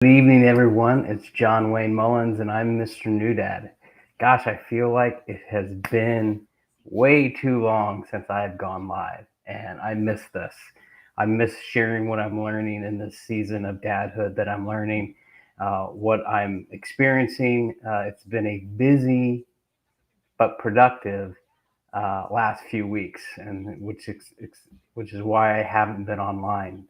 Good evening, everyone. It's John Wayne Mullins, and I'm Mr. New Dad. Gosh, I feel like it has been way too long since I have gone live, and I miss this. I miss sharing what I'm learning in this season of dadhood that I'm learning, what I'm experiencing. It's been a busy but productive last few weeks, and which is why I haven't been online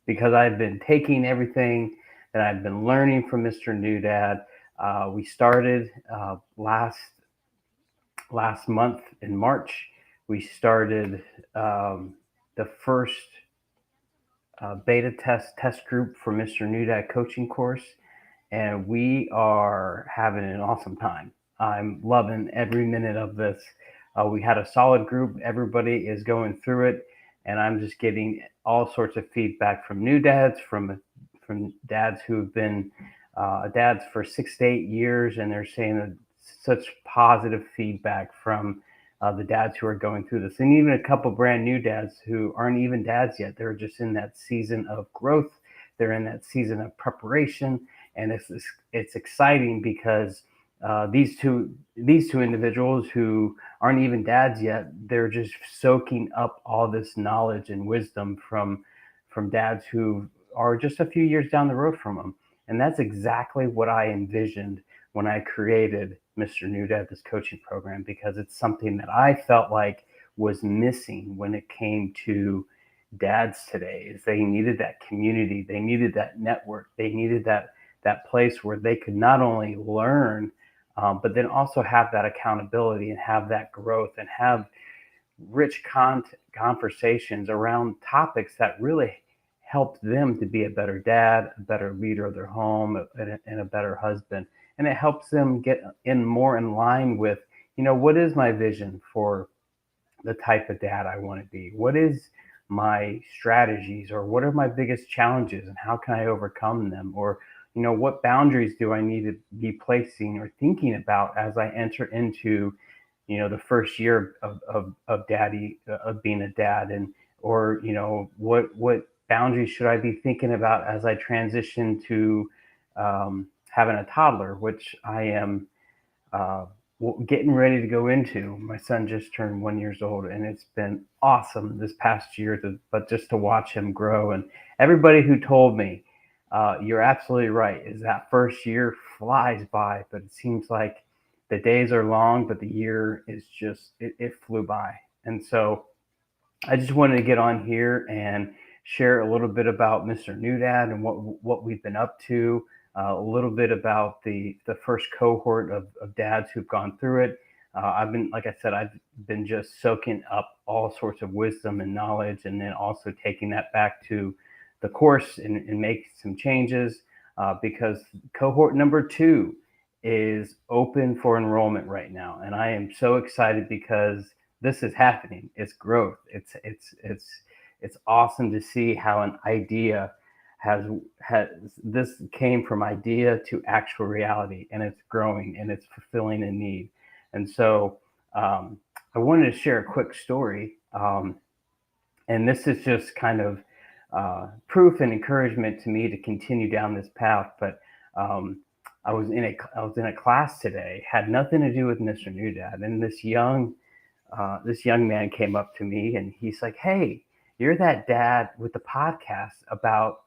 because I've been taking everything that I've been learning from Mr. New Dad. We started last month in March. We started the first beta test group for Mr. New Dad coaching course, and we are having an awesome time. I'm loving every minute of this. We had a solid group. Everybody is going through it, and I'm just getting all sorts of feedback from new dads, from dads who have been dads for 6 to 8 years, and they're saying that such positive feedback from the dads who are going through this, and even a couple brand new dads who aren't even dads yet. They're just in that season of growth. They're in that season of preparation, and it's exciting because these two individuals who aren't even dads yet, they're just soaking up all this knowledge and wisdom from dads who are just a few years down the road from them. And that's exactly what I envisioned when I created Mr. New Dad, this coaching program, because it's something that I felt like was missing when it came to dads today. Is they needed that community, they needed that network, they needed that place where they could not only learn, but then also have that accountability and have that growth and have rich conversations around topics that really help them to be a better dad, a better leader of their home, and a better husband. And it helps them get in more in line with, what is my vision for the type of dad I want to be? What is my strategies, or what are my biggest challenges and how can I overcome them? Or, what boundaries do I need to be placing or thinking about as I enter into, the first year of being a dad? And, or, what boundaries should I be thinking about as I transition to having a toddler, which I am uh, getting ready to go into. My son just turned 1 years old, and it's been awesome this past year. But just to watch him grow, and everybody who told me, you're absolutely right, is that first year flies by, but it seems like the days are long, but the year is just it flew by. And so I just wanted to get on here and share a little bit about Mr. New Dad and what we've been up to. A little bit about the first cohort of dads who've gone through it. I've been, like I said, I've been just soaking up all sorts of wisdom and knowledge, and then also taking that back to the course and make some changes because cohort number 2 is open for enrollment right now, and I am so excited because this is happening. It's growth. It's awesome to see how an idea has has this came from idea to actual reality, and it's growing and it's fulfilling a need. And so I wanted to share a quick story, and this is just kind of proof and encouragement to me to continue down this path. But um, I was in a class today, had nothing to do with Mr. New Dad, and this young man came up to me and he's like, "Hey, you're that dad with the podcast about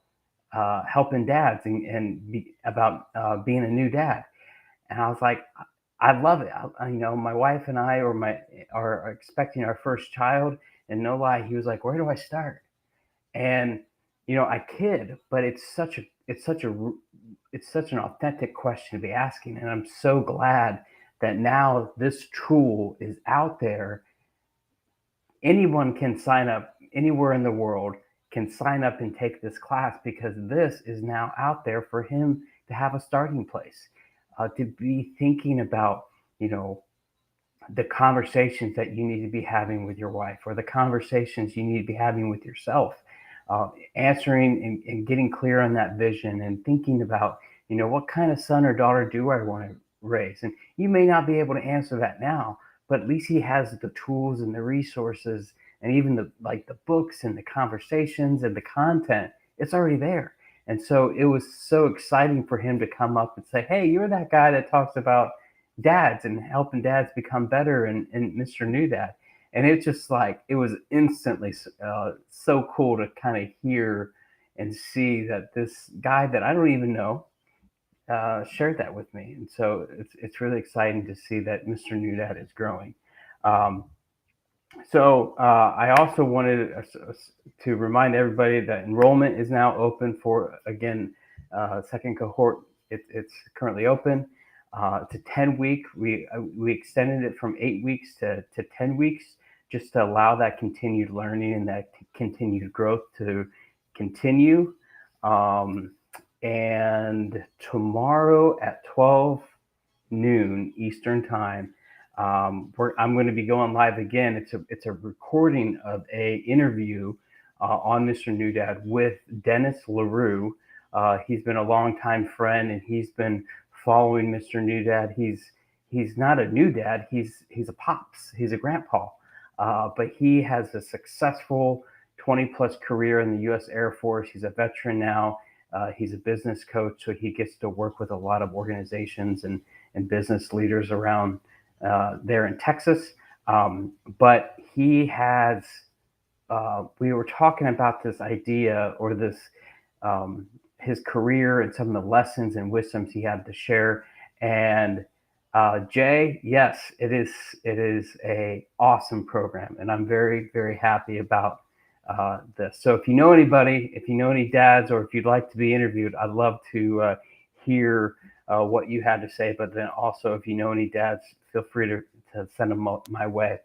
helping dads and about being a new dad." And I was like, "I love it. My wife and I are expecting our first child, and no lie, he was like, 'Where do I start?'" And I kid, but it's such an authentic question to be asking, and I'm so glad that now this tool is out there. Anyone can sign up anywhere in the world, can sign up and take this class, because this is now out there for him to have a starting place, to be thinking about, you know, the conversations that you need to be having with your wife, or the conversations you need to be having with yourself, answering and getting clear on that vision, and thinking about, what kind of son or daughter do I want to raise? And you may not be able to answer that now, but at least he has the tools and the resources, and even the books and the conversations and the content. It's already there. And so it was so exciting for him to come up and say, "Hey, you're that guy that talks about dads and helping dads become better and Mr. New Dad." And it's just like, it was instantly so cool to kind of hear and see that this guy that I don't even know shared that with me. And so it's really exciting to see that Mr. New Dad is growing. Um, I also wanted to remind everybody that enrollment is now open for, again, second cohort. It's currently open. It's a 10-week. We extended it from 8 weeks to 10 weeks, just to allow that continued learning and that continued growth to continue. And tomorrow at 12 noon Eastern time, I'm going to be going live again. It's a recording of a interview on Mr. New Dad with Dennis LaRue. He's been a longtime friend, and he's been following Mr. New Dad. He's not a new dad. He's a pops. He's a grandpa, but he has a successful 20+ career in the U.S. Air Force. He's a veteran now. He's a business coach, so he gets to work with a lot of organizations and business leaders around there in Texas. But he has, we were talking about this idea, or this, his career and some of the lessons and wisdoms he had to share. And Jay, yes, it is a awesome program, and I'm very, very happy about this. So if you know anybody, if you know any dads, or if you'd like to be interviewed, I'd love to hear what you had to say. But then also, if you know any dads, feel free to send them my way.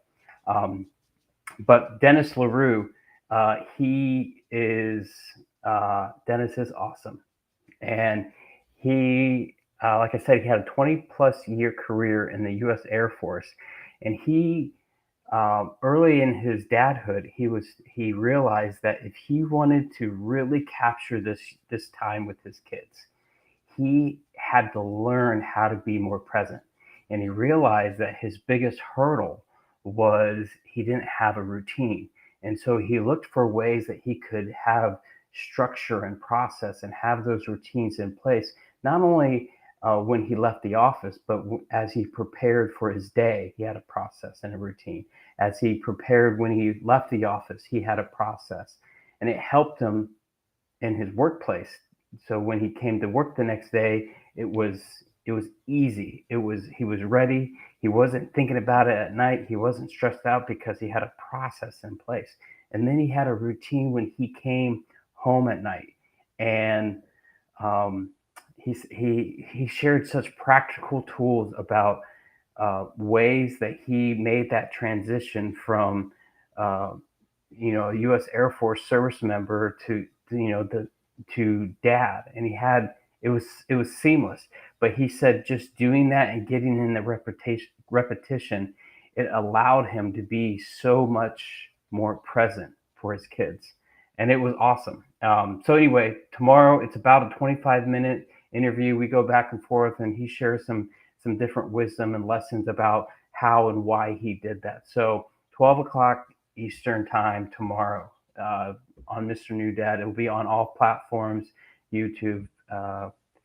But Dennis LaRue, Dennis is awesome. And he, like I said, he had a 20+ year career in the U.S. Air Force. And he, early in his dadhood, he realized that if he wanted to really capture this time with his kids, he had to learn how to be more present. And he realized that his biggest hurdle was he didn't have a routine. And so he looked for ways that he could have structure and process and have those routines in place, not only when he left the office, but as he prepared for his day, he had a process and a routine. As he prepared when he left the office, he had a process. And it helped him in his workplace. So when he came to work the next day, it was easy. He was ready. He wasn't thinking about it at night. He wasn't stressed out because he had a process in place. And then he had a routine when he came home at night. And he shared such practical tools about ways that he made that transition from a U.S. Air Force service member to dad. And it was seamless. But he said just doing that and getting in the repetition, it allowed him to be so much more present for his kids. And it was awesome. So anyway, tomorrow it's about a 25-minute interview. We go back and forth, and he shares some different wisdom and lessons about how and why he did that. So 12 o'clock Eastern time tomorrow on Mr. New Dad. It'll be on all platforms: YouTube,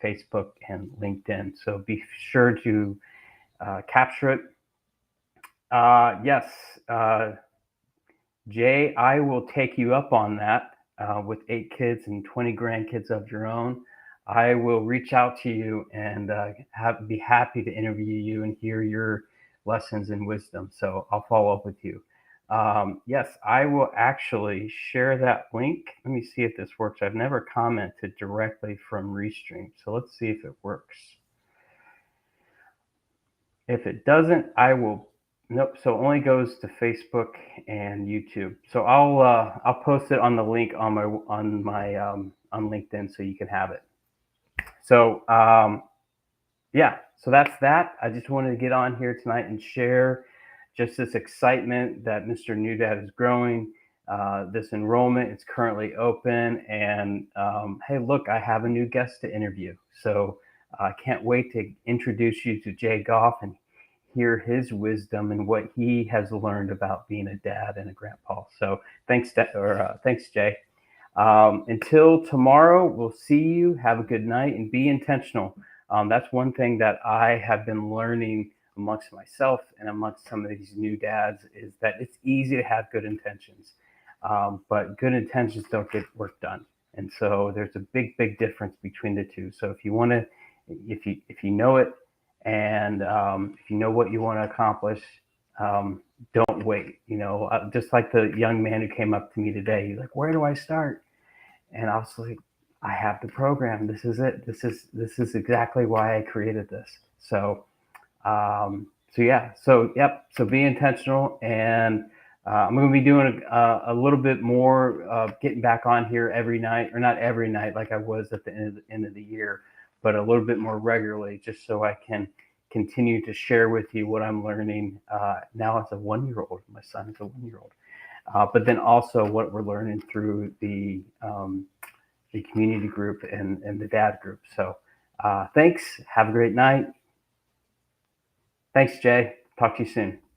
Facebook, and LinkedIn. So be sure to capture it. Yes, Jay, I will take you up on that. With 8 kids and 20 grandkids of your own, I will reach out to you and be happy to interview you and hear your lessons and wisdom. So I'll follow up with you. Yes, I will actually share that link. Let me see if this works. I've never commented directly from Restream, so let's see if it works. If it doesn't, I will. Nope. So it only goes to Facebook and YouTube. So I'll post it on the link on LinkedIn, so you can have it. So yeah. So that's that. I just wanted to get on here tonight and share just this excitement that Mr. New Dad is growing. This enrollment is currently open, and hey, look, I have a new guest to interview. So I can't wait to introduce you to Jay Goff and hear his wisdom and what he has learned about being a dad and a grandpa. So thanks, Jay. Until tomorrow, we'll see you. Have a good night and be intentional. That's one thing that I have been learning amongst myself and amongst some of these new dads is that it's easy to have good intentions, but good intentions don't get work done. And so there's a big difference between the two. So if you want to, if you know it, and if you know what you want to accomplish, um, don't wait. Just like the young man who came up to me today, he's like, "Where do I start?" And I was like, I have the program. This is it. This is exactly why I created this. So yeah. So yep. So be intentional, and I'm going to be doing a little bit more, getting back on here every night, or not every night like I was at the end of the year, but a little bit more regularly, just so I can continue to share with you what I'm learning now as a 1 year old. My son is a 1 year old, but then also what we're learning through the community group and the dad group. So thanks. Have a great night. Thanks, Jay. Talk to you soon.